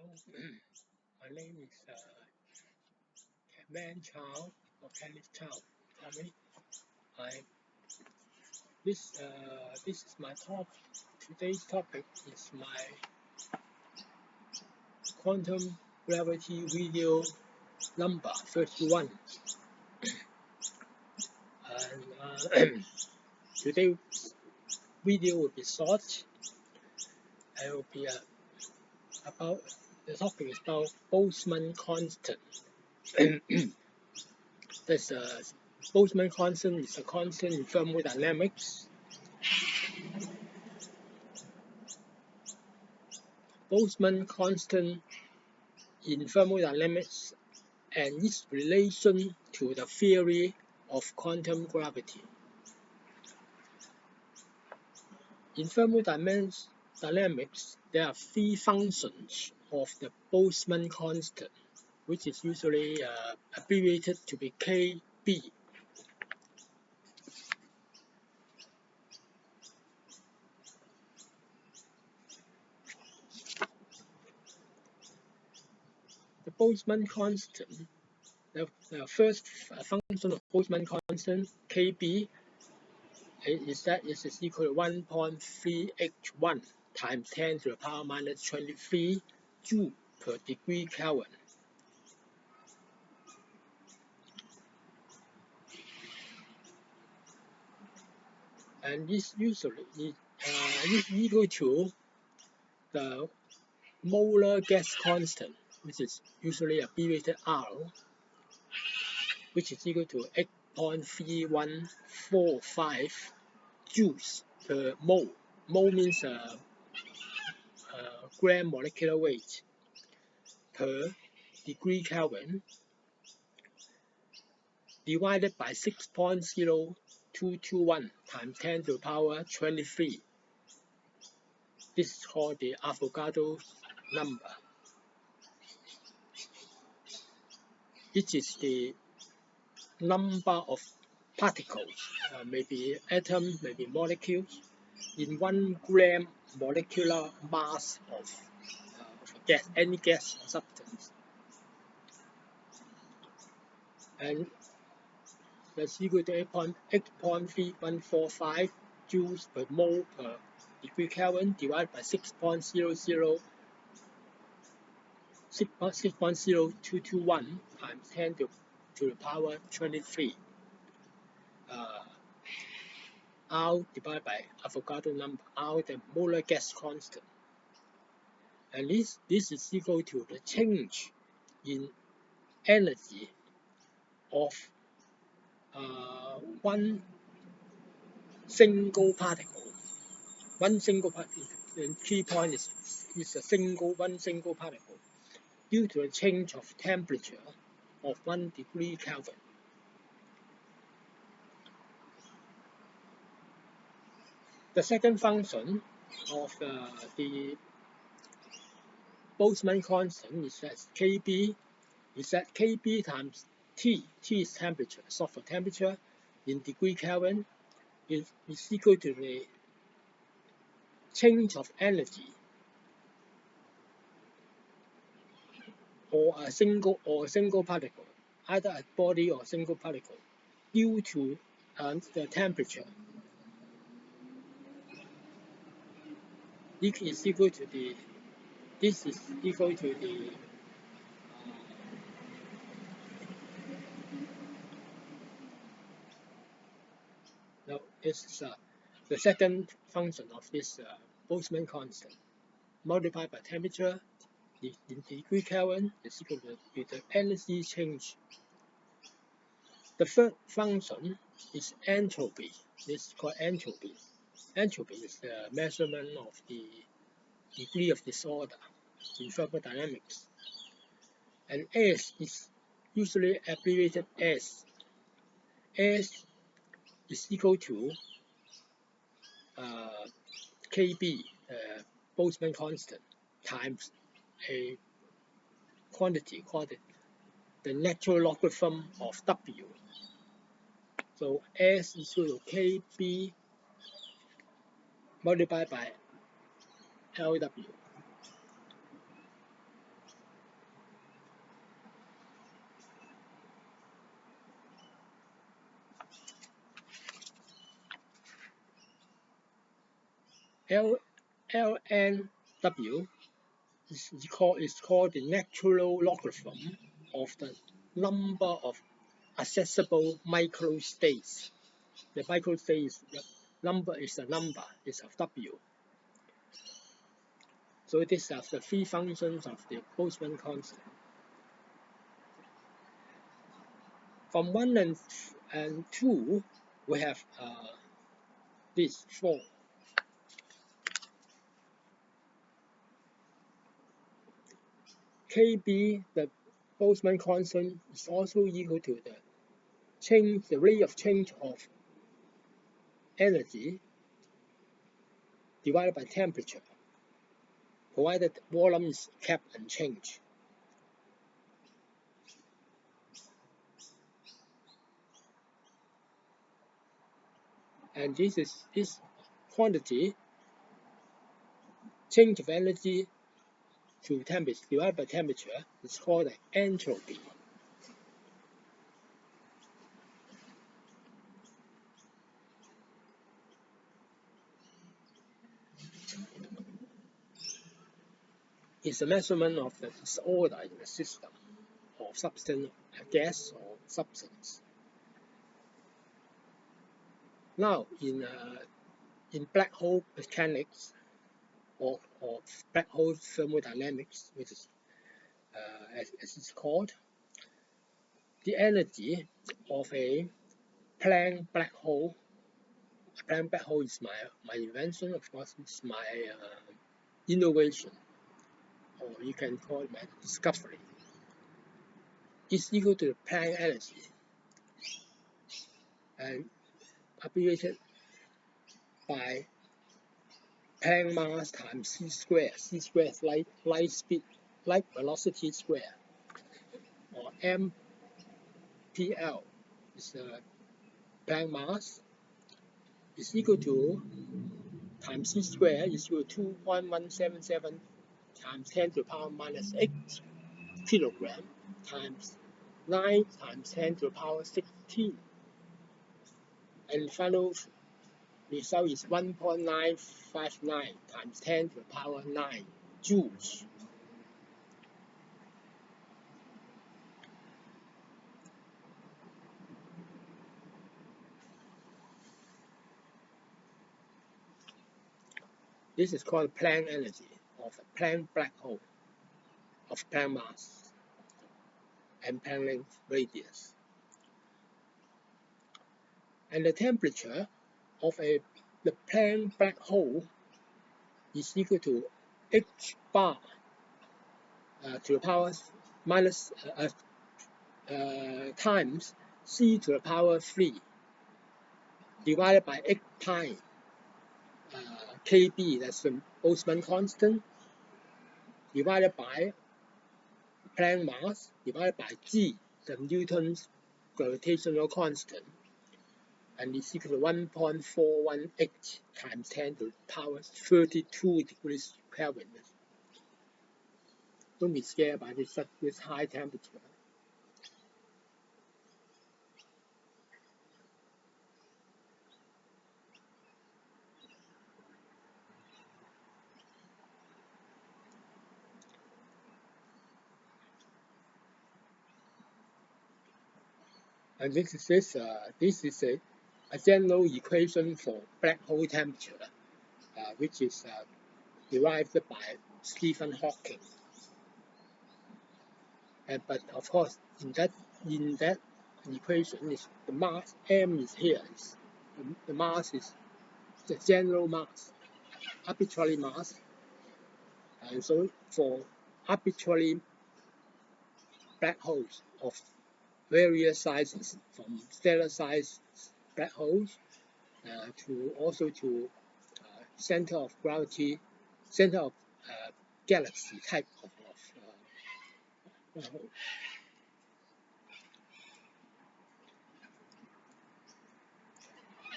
My name is Man Chow or Kenneth Chow. I this is my topic. Today's topic is my quantum gravity video number 31. And today's video will be short. I will be about the topic is about Boltzmann constant. This Boltzmann constant is a constant in thermodynamics. Boltzmann constant in thermodynamics and its relation to the theory of quantum gravity. In thermodynamics, there are three functions of the Boltzmann constant, which is usually abbreviated to be Kb. The Boltzmann constant, the first function of Boltzmann constant, Kb, is that it is equal to 1.3h1 times 10 to the power minus 23 joule per degree Kelvin. And this usually is equal to the molar gas constant, which is usually abbreviated R, which is equal to 8.3145 joules per mole. Mole means gram molecular weight per degree Kelvin, divided by 6.0221 times 10 to the power 23. This is called the Avogadro number. It is the number of particles, maybe atoms, maybe molecules, in 1 gram molecular mass of gas, any gas or substance. And that's equal to 8.3145 joules per mole per degree Kelvin divided by 6.0221 times 10 to the power 23. R divided by Avogadro number, R the molar gas constant. And this is equal to the change in energy of one single particle. One single particle. The key point is one single particle due to a change of temperature of 1 degree Kelvin. The second function of the Boltzmann constant is that Kb times T is temperature, surface temperature in degree Kelvin, is equal to the change of energy or a single particle, either a body or single particle, due to the temperature. This is equal to the now this is the second function of this Boltzmann constant, multiplied by temperature in degree Kelvin is equal to the energy change. The third function is entropy. This is called entropy. Entropy is the measurement of the degree of disorder in thermodynamics. And S is usually abbreviated S. S is equal to Kb, Boltzmann constant, times a quantity called the natural logarithm of W. So S is equal to Kb multiplied by LW. LNW is called the natural logarithm of the number of accessible microstates. The microstate number is a number, is of W. So these are the three functions of the Boltzmann constant. From 1 and 2, we have these 4. Kb, the Boltzmann constant, is also equal to the rate of change of energy divided by temperature, provided volume is kept unchanged. And this quantity, change of energy to temperature divided by temperature, is called entropy. It's a measurement of the disorder in the system of substance, gas or substance. Now, in black hole mechanics or black hole thermodynamics, which is as it's called, the energy of a Planck black hole. A Planck black hole is my invention, of course. It's my innovation, or you can call it my discovery. Is equal to the Planck energy, and abbreviated by Planck mass times c squared. C squared is light speed, light velocity square, or MPL is Planck mass is equal to times c squared is equal to 2.177 times 10 to the power minus 8 kilogram times 9 times 10 to the power 16. And final result is 1.959 times 10 to the power 9 joules. This is called Planck energy of a Planck black hole of Planck mass and Planck length radius. And the temperature of the Planck black hole is equal to h bar to the power minus times c to the power 3 divided by h times Kb, that's the Boltzmann constant, divided by Planck mass, divided by G, the Newton's gravitational constant, and it's equal to 1.418 times 10 to the power 32 degrees Kelvin. Don't be scared by this high temperature. And this is a general equation for black hole temperature, which is derived by Stephen Hawking. But of course, in that equation, is the mass m is here. The mass is the general mass, arbitrary mass, and so for arbitrary black holes of various sizes, from stellar size black holes to also to center of gravity, center of galaxy type of black hole.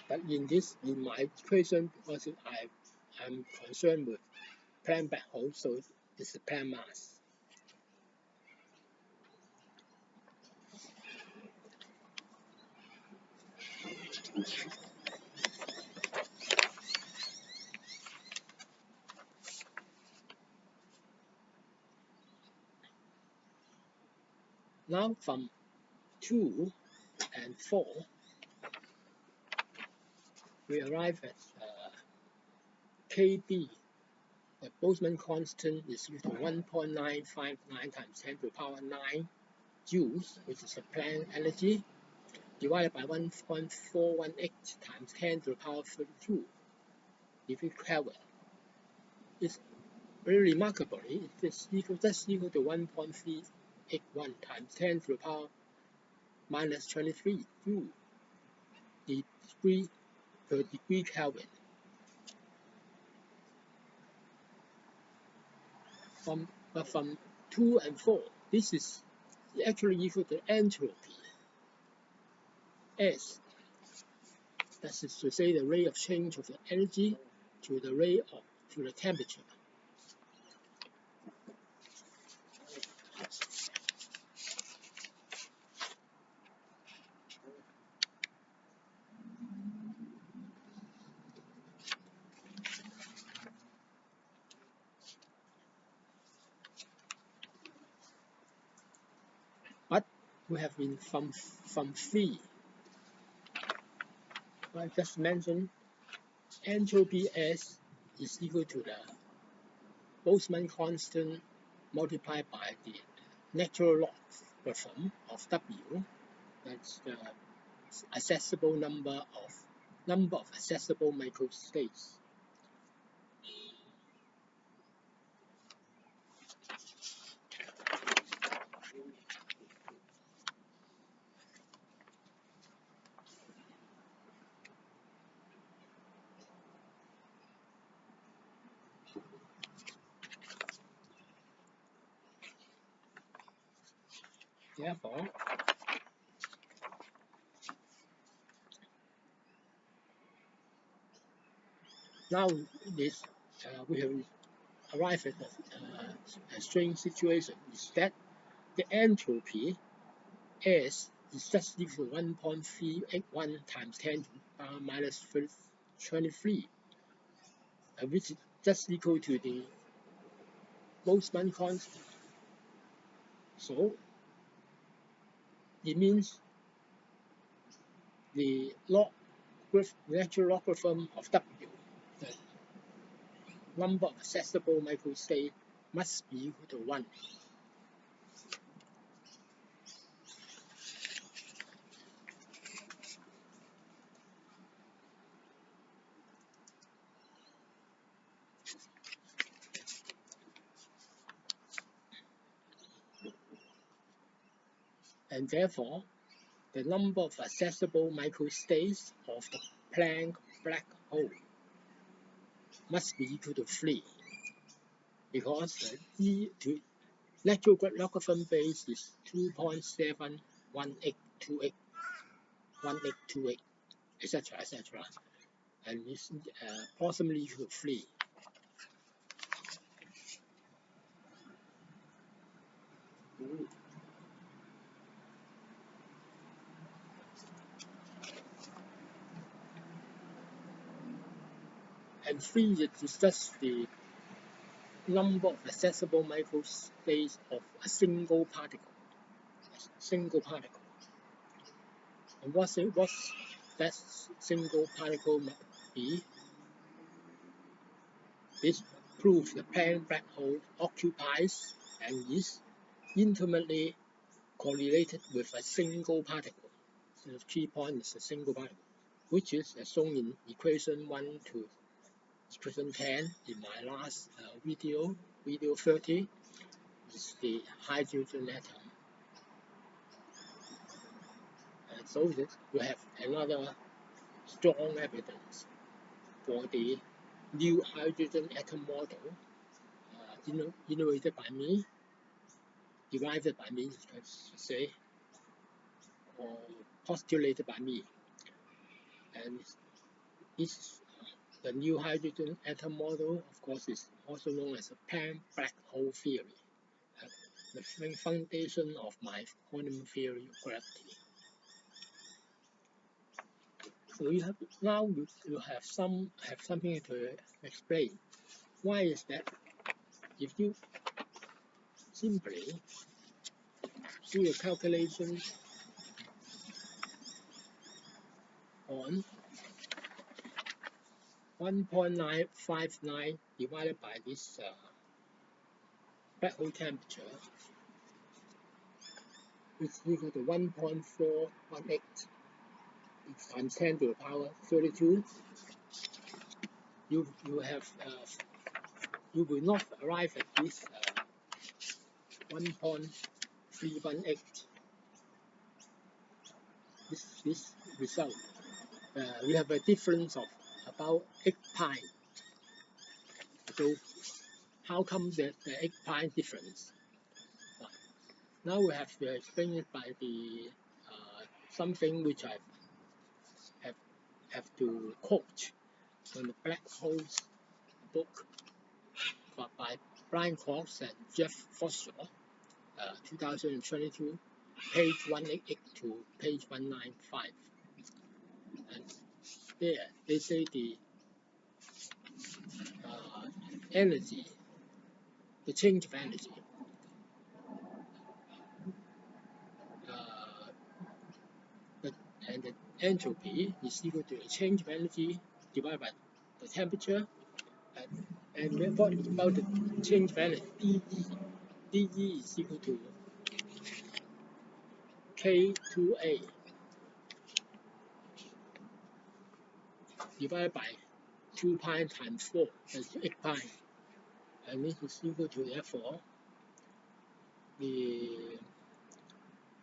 But in my equation, because I'm concerned with Planck black hole, so it's the Planck mass. Now from 2 and 4, we arrive at Kb. The Boltzmann constant is equal to 1.959 times 10 to the power 9 joules, which is the Planck energy, divided by 1.418 times 10 to the power 32 degree Kelvin. It's very remarkably, it is just equal to 1.381 times 10 to the power minus 23 joule per degree Kelvin. But from 2 and 4, this is actually equal to entropy. S, that is to say the rate of change of the energy to the temperature. But we have been from 3. I just mentioned entropy S is equal to the Boltzmann constant multiplied by the natural logarithm of W. That's the accessible number of accessible microstates. Therefore, now this we have arrived at a strange situation, is that the entropy S is just equal to 1.381 times 10 to the power minus 23, which is just equal to the Boltzmann constant. So it means the natural logarithm of W, the number of accessible microstates, must be equal to 1. And therefore, the number of accessible microstates of the Planck black hole must be equal to 3, because the natural logarithm base is 2.71828, etc., etc., and it's approximately equal to 3. And 3 is just the number of accessible microstates of a single particle. And what that single particle must be? This proves the Planck black hole occupies and is intimately correlated with a single particle. So the key point is a single particle, which is as shown in equation 1 to equation 10 in my last video 30, is the hydrogen atom. And so we have another strong evidence for the new hydrogen atom model, innovated by me, derived by me, let's say, or postulated by me. And this the new hydrogen atom model, of course, is also known as the Planck black hole theory, the foundation of my quantum theory of gravity. So you have something to explain. Why is that? If you simply do the calculation on 1.959 divided by this black hole temperature, which is equal to 1.418 times 10 to the power 32. You will not arrive at this 1.318. This result. We have a difference of about 8 pi. So how come the 8 pi difference? Now we have to explain it by the something which I have to quote from the Black Holes book by Planck and Jeff Foster, 2022, page 188 to page 195. And there they say the energy, the change of energy, and the entropy is equal to the change of energy divided by the temperature. And what about the change of energy? dE is equal to K2A divided by 2 pi times 4, that's 8 pi. And this is equal to, therefore,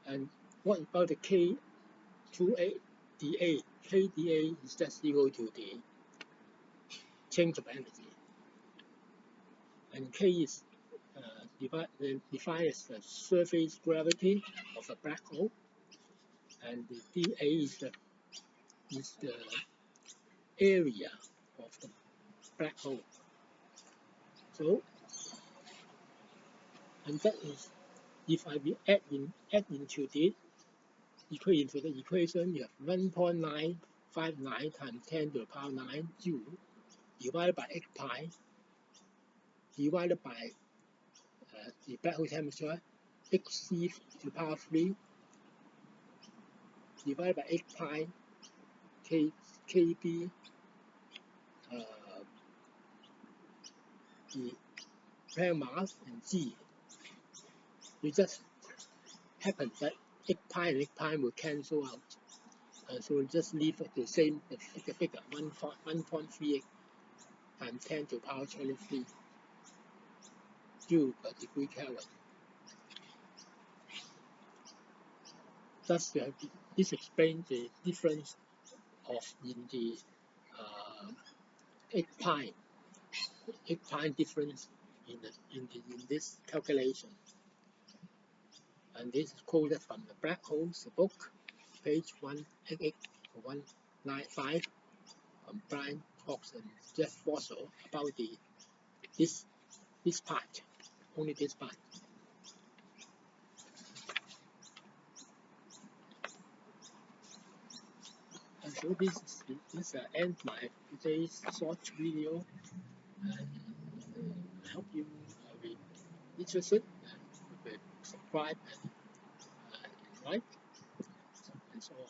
and what about the K2A dA? KdA is just equal to the change of energy. And K is defined as the surface gravity of a black hole. And the dA is the area of the black hole. So, and that is, if I will add into the equation, you have 1.959 times 10 to the power 9 joule divided by 8 pi divided by the black hole temperature, xc to the power 3 divided by 8 pi kb, the Planck mass, and g. It just happens that 8 pi and 8 pi will cancel out. So we'll just leave it the same, the figure 1.38 times 10 to the power 23 joule per degree Kelvin. Thus, this explains the difference in the 8 pi difference in this calculation. And this is quoted from the Black Holes book, page 188 to 195, from Brian Cox and Jeff Foster, about this part, only this part. And so this ends my today's short video, and I hope you will be interested and subscribe and like and so on.